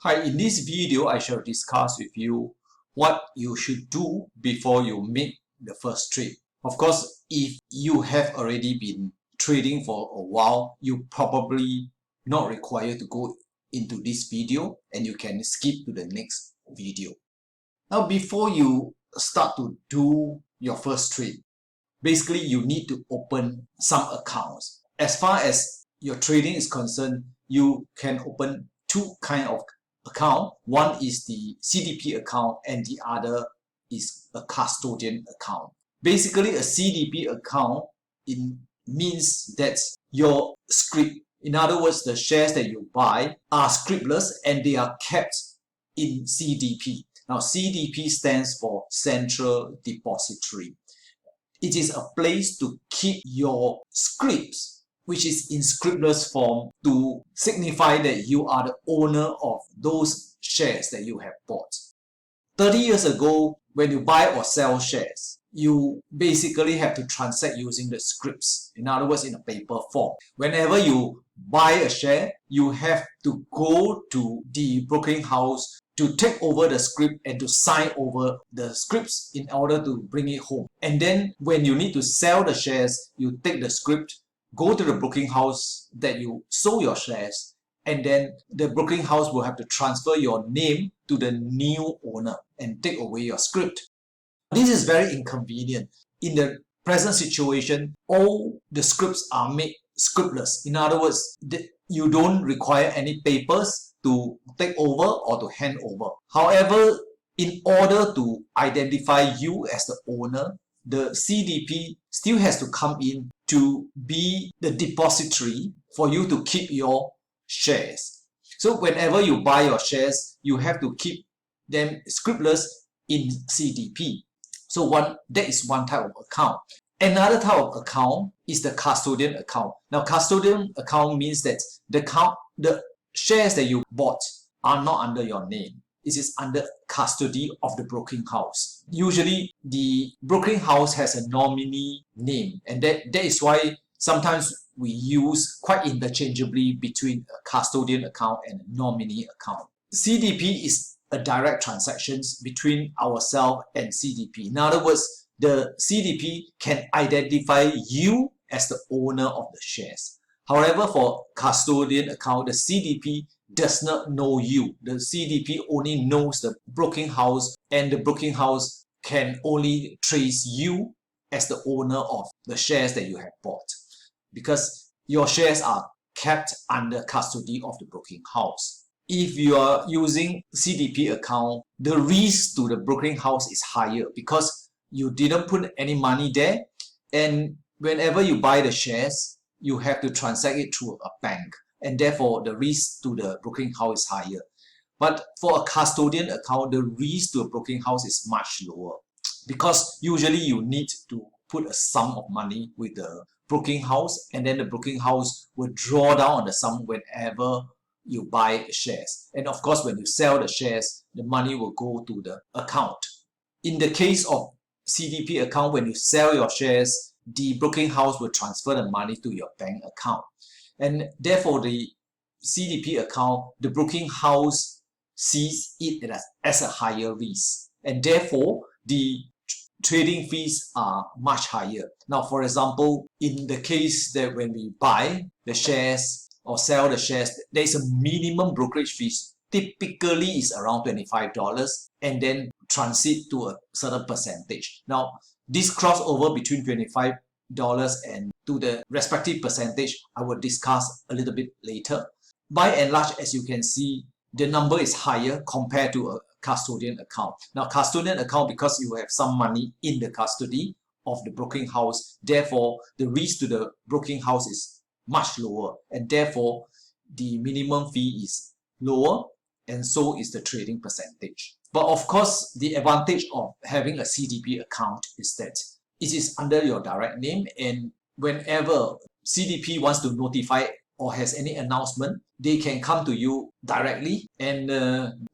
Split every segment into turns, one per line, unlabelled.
Hi, in this video, I shall discuss with you what you should do before you make the first trade. Of course, if you have already been trading for a while, you probably not required to go into this video and you can skip to the next video. Now, before you start to do your first trade, basically you need to open some accounts. As far as your trading is concerned, you can open two kinds of account. One is the CDP account and the other is a custodian account. Basically, a CDP account means that your script, in other words, the shares that you buy are scriptless and they are kept in CDP. Now, CDP stands for Central Depository. It is a place to keep your scripts, which is in scriptless form, to signify that you are the owner of those shares that you have bought. 30 years ago, when you buy or sell shares, you basically have to transact using the scripts. In other words, in a paper form. Whenever you buy a share, you have to go to the broking house to take over the script and to sign over the scripts in order to bring it home. And then when you need to sell the shares, you take the script, go to the broking house that you sold your shares, and then the broking house will have to transfer your name to the new owner and take away your script. This is very inconvenient. In the present situation, all the scripts are made scriptless. In other words, you don't require any papers to take over or to hand over. However, in order to identify you as the owner, the CDP still has to come in to be the depository for you to keep your shares. So whenever you buy your shares, you have to keep them scriptless in CDP. So that is one type of account. Another type of account is the custodian account. Now, custodian account means that the shares that you bought are not under your name. It is under custody of the broking house. Usually, the broking house has a nominee name, and that is why sometimes we use quite interchangeably between a custodian account and a nominee account. CDP is a direct transactions between ourselves and CDP. In other words, the CDP can identify you as the owner of the shares. However, for custodian account, the CDP does not know you. The CDP only knows the broking house, and the broking house can only trace you as the owner of the shares that you have bought, because your shares are kept under custody of the broking house. If you are using CDP account, the risk to the broking house is higher because you didn't put any money there, and whenever you buy the shares, you have to transact it through a bank, and therefore the risk to the broking house is higher. But for a custodian account, the risk to a broking house is much lower, because usually you need to put a sum of money with the broking house, and then the broking house will draw down on the sum whenever you buy shares. And of course, when you sell the shares, the money will go to the account. In the case of CDP account, when you sell your shares, the broking house will transfer the money to your bank account. And therefore, the CDP account, the broking house sees it as a higher risk. And therefore, the trading fees are much higher. Now, for example, in the case that when we buy the shares or sell the shares, there is a minimum brokerage fees. Typically, is around $25 and then transit to a certain percentage. Now, this crossover between $25 and to the respective percentage, I will discuss a little bit later. By and large, as you can see, the number is higher compared to a custodian account. Now, custodian account, because you have some money in the custody of the broking house, therefore, the risk to the broking house is much lower, and therefore, the minimum fee is lower, and so is the trading percentage. But of course, the advantage of having a CDP account is that it is under your direct name, and whenever CDP wants to notify or has any announcement, they can come to you directly, and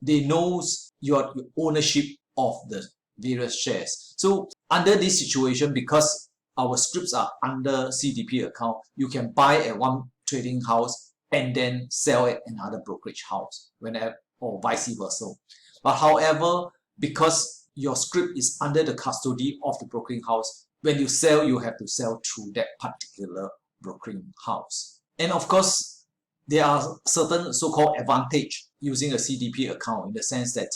they know your ownership of the various shares. So under this situation, because our scripts are under CDP account, you can buy at one trading house and then sell at another brokerage house or vice versa. But however, because your script is under the custody of the brokering house, when you sell, you have to sell through that particular brokering house. And of course, there are certain so-called advantage using a CDP account, in the sense that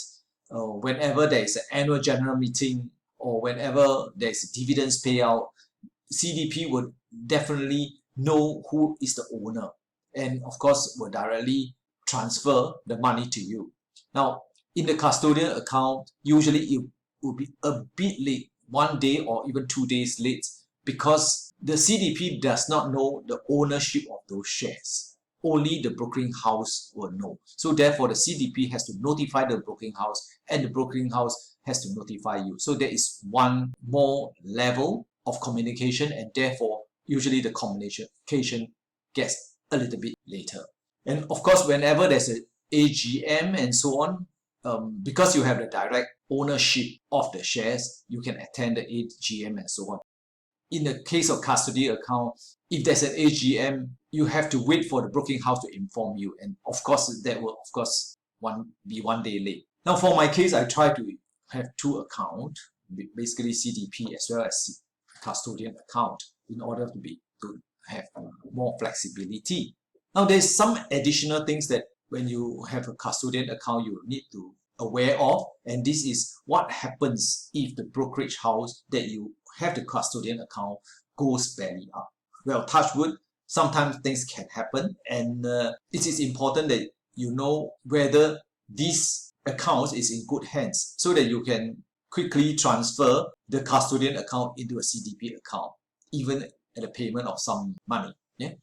whenever there is an annual general meeting or whenever there is a dividends payout, CDP would definitely know who is the owner, and of course will directly transfer the money to you. Now, in the custodian account, usually it will be a bit late, 1 day or even 2 days late, because the CDP does not know the ownership of those shares. Only the brokering house will know. So therefore, the CDP has to notify the brokering house, and the brokering house has to notify you. So there is one more level of communication, and therefore usually the communication gets a little bit later. And of course, whenever there's an AGM and so on, because you have the direct ownership of the shares, you can attend the AGM and so on. In the case of custody account, if there's an AGM, you have to wait for the broking house to inform you, and of course that will be 1 day late. Now for my case, I try to have 2 accounts, basically CDP as well as custodian account, in order to have more flexibility. Now there's some additional things that when you have a custodian account you need to aware of, and this is what happens if the brokerage house that you have the custodian account goes belly up. Well, touch wood, sometimes things can happen, and it is important that you know whether this account is in good hands, so that you can quickly transfer the custodian account into a CDP account, even at the payment of some money. Yeah.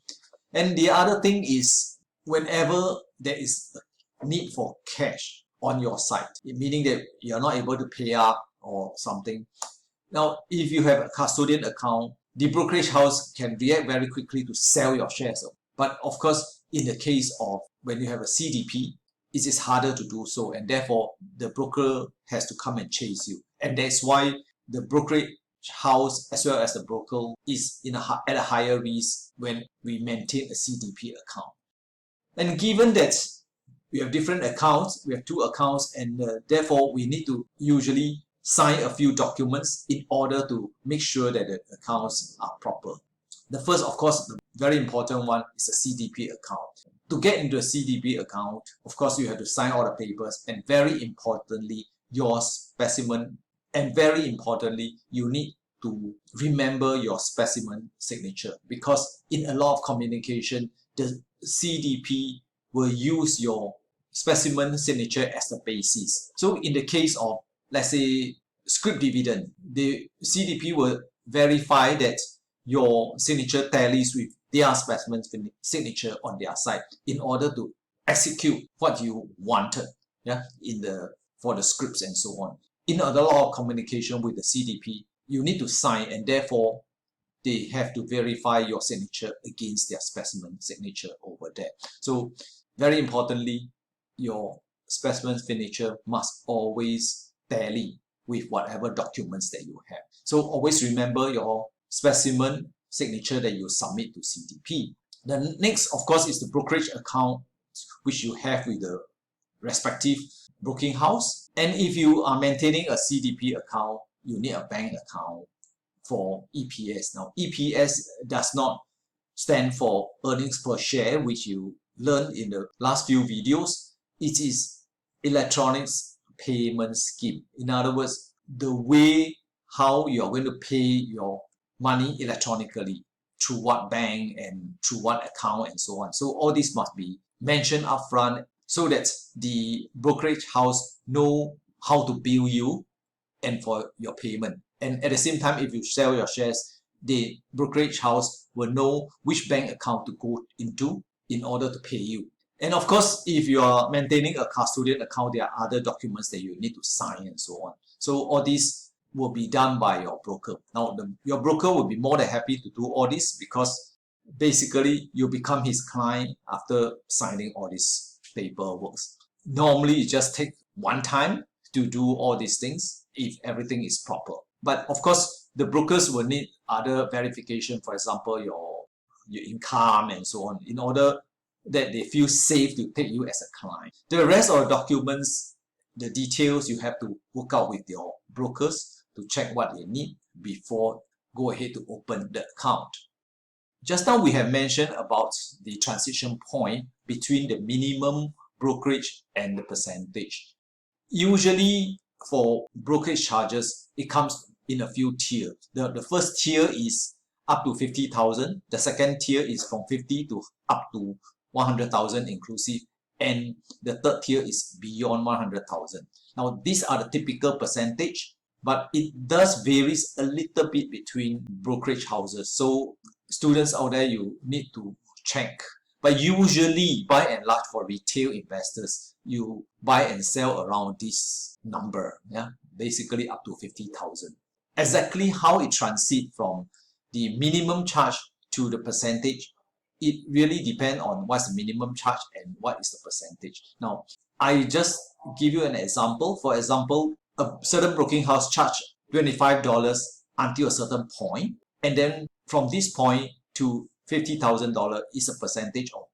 And the other thing is, whenever there is a need for cash on your side, meaning that you're not able to pay up or something. Now, if you have a custodian account, the brokerage house can react very quickly to sell your shares. But of course, in the case of when you have a CDP, it is harder to do so, and therefore the broker has to come and chase you. And that's why the brokerage house as well as the broker is at a higher risk when we maintain a CDP account. And given that we have different accounts, we have 2 accounts, and therefore we need to usually sign a few documents in order to make sure that the accounts are proper. The first, of course, the very important one is a CDP account. To get into a CDP account, of course, you have to sign all the papers, and very importantly, your specimen, and very importantly, you need to remember your specimen signature, because in a lot of communication, the CDP will use your specimen signature as the basis. So in the case of, let's say, scrip dividend, the CDP will verify that your signature tallies with their specimen signature on their side in order to execute what you wanted, yeah, for the scripts and so on. In a lot of communication with the CDP, you need to sign, and therefore they have to verify your signature against their specimen signature over there. So very importantly, your specimen signature must always tally with whatever documents that you have. So always remember your specimen signature that you submit to CDP. The next, of course, is the brokerage account which you have with the respective broking house. And if you are maintaining a CDP account, you need a bank account for EPS. Now, EPS does not stand for earnings per share, which you learned in the last few videos. It is electronic payment scheme. In other words, the way how you are going to pay your money electronically, through what bank and through what account and so on. So all this must be mentioned upfront so that the brokerage house know how to bill you and for your payment. And at the same time, if you sell your shares, the brokerage house will know which bank account to go into in order to pay you. And of course, if you are maintaining a custodian account, there are other documents that you need to sign and so on. So all this will be done by your broker. Now, your broker will be more than happy to do all this, because basically you become his client after signing all these paperwork. Normally, it just takes one time to do all these things if everything is proper. But of course, the brokers will need other verification, for example, your income and so on, in order that they feel safe to take you as a client. The rest of the documents, the details, you have to work out with your brokers to check what they need before go ahead to open the account. Just now we have mentioned about the transition point between the minimum brokerage and the percentage. Usually for brokerage charges, it comes in a few tiers. The first tier is up to 50,000. The second tier is from 50 to up to 100,000 inclusive. And the third tier is beyond 100,000. Now, these are the typical percentage, but it does varies a little bit between brokerage houses. So students out there, you need to check. But usually, by and large, for retail investors, you buy and sell around this number, yeah, basically up to 50,000. Exactly how it transites from the minimum charge to the percentage, it really depends on what's the minimum charge and what is the percentage. Now, I just give you an example. For example, a certain broking house charge $25 until a certain point, and then from this point to $50,000 is a percentage of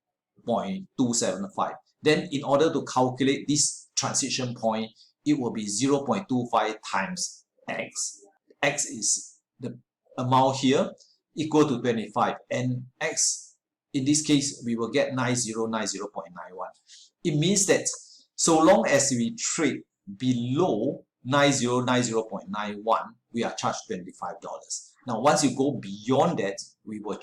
0.275. Then in order to calculate this transition point, it will be 0.25 times X. X is the amount here equal to 25, and X, in this case, we will get 9090.91. It means that so long as we trade below 9090.91, we are charged $25. Now, once you go beyond that, we will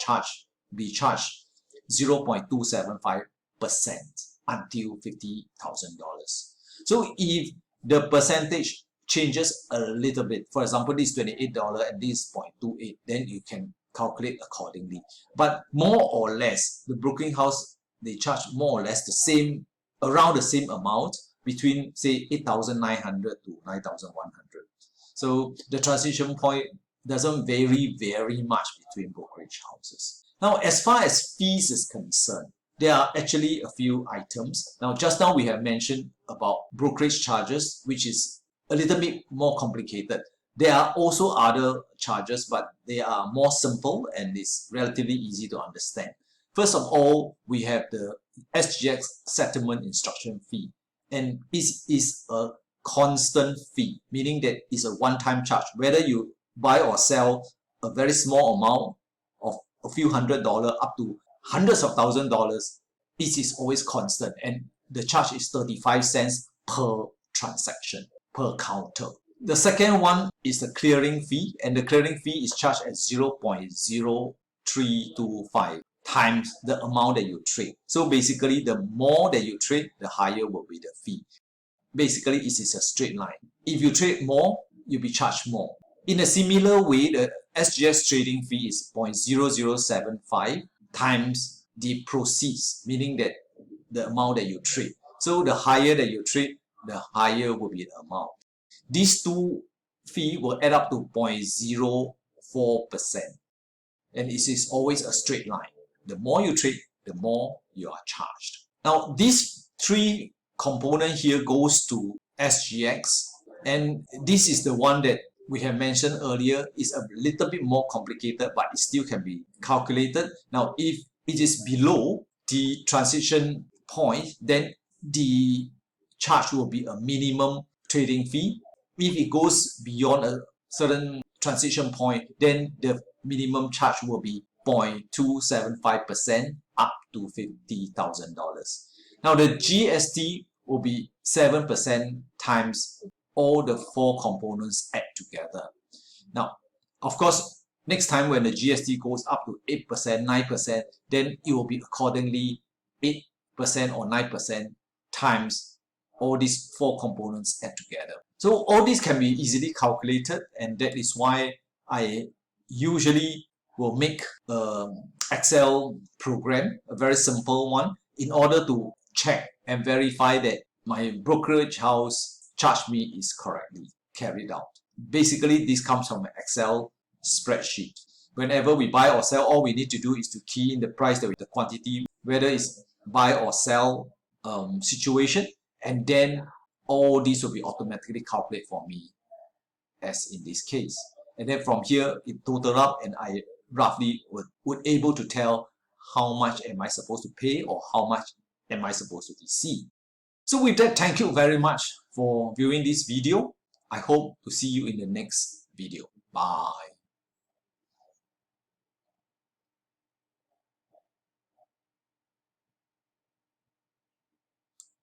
be charged 0.275% until $50,000. So if the percentage changes a little bit, for example, this is $28 and this is 0.28, then you can calculate accordingly. But more or less, the broking house, they charge more or less the same, around the same amount between, say, 8,900 to 9,100. So the transition point doesn't vary very much between brokerage houses. Now, as far as fees is concerned, there are actually a few items. Now, just now we have mentioned about brokerage charges, which is a little bit more complicated. There are also other charges, but they are more simple and it's relatively easy to understand. First of all, we have the SGX settlement instruction fee, and this is a constant fee, meaning that it's a one-time charge. Whether you buy or sell a very small amount of a few $100s up to hundreds of $1,000s, it is always constant, and the charge is 35 cents per transaction, per counter. The second one is the clearing fee, and the clearing fee is charged at 0.0325 times the amount that you trade. So basically, the more that you trade, the higher will be the fee. Basically, it is a straight line. If you trade more, you'll be charged more. In a similar way, the SGX trading fee is 0.0075 times the proceeds, meaning that the amount that you trade. So the higher that you trade, the higher will be the amount. These two fees will add up to 0.04%. And it is always a straight line. The more you trade, the more you are charged. Now, these three components here goes to SGX. And this is the one that we have mentioned earlier. Is a little bit more complicated, but it still can be calculated. Now, if it is below the transition point, then the charge will be a minimum trading fee. If it goes beyond a certain transition point, then the minimum charge will be 0.275% up to $50,000. Now, the GST will be 7% times all the four components add together. Now, of course, next time when the GST goes up to 8%, 9%, then it will be accordingly 8% or 9% times all these four components add together. So all this can be easily calculated, and that is why I usually will make an Excel program, a very simple one, in order to check and verify that my brokerage house charge me is correctly carried out. Basically, this comes from an Excel spreadsheet. Whenever we buy or sell, all we need to do is to key in the price, the quantity, whether it's buy or sell situation, and then all these will be automatically calculated for me, as in this case. And then from here, it total up, and I roughly would able to tell how much am I supposed to pay or how much am I supposed to receive. So with that, thank you very much for viewing this video. I hope to see you in the next video. Bye.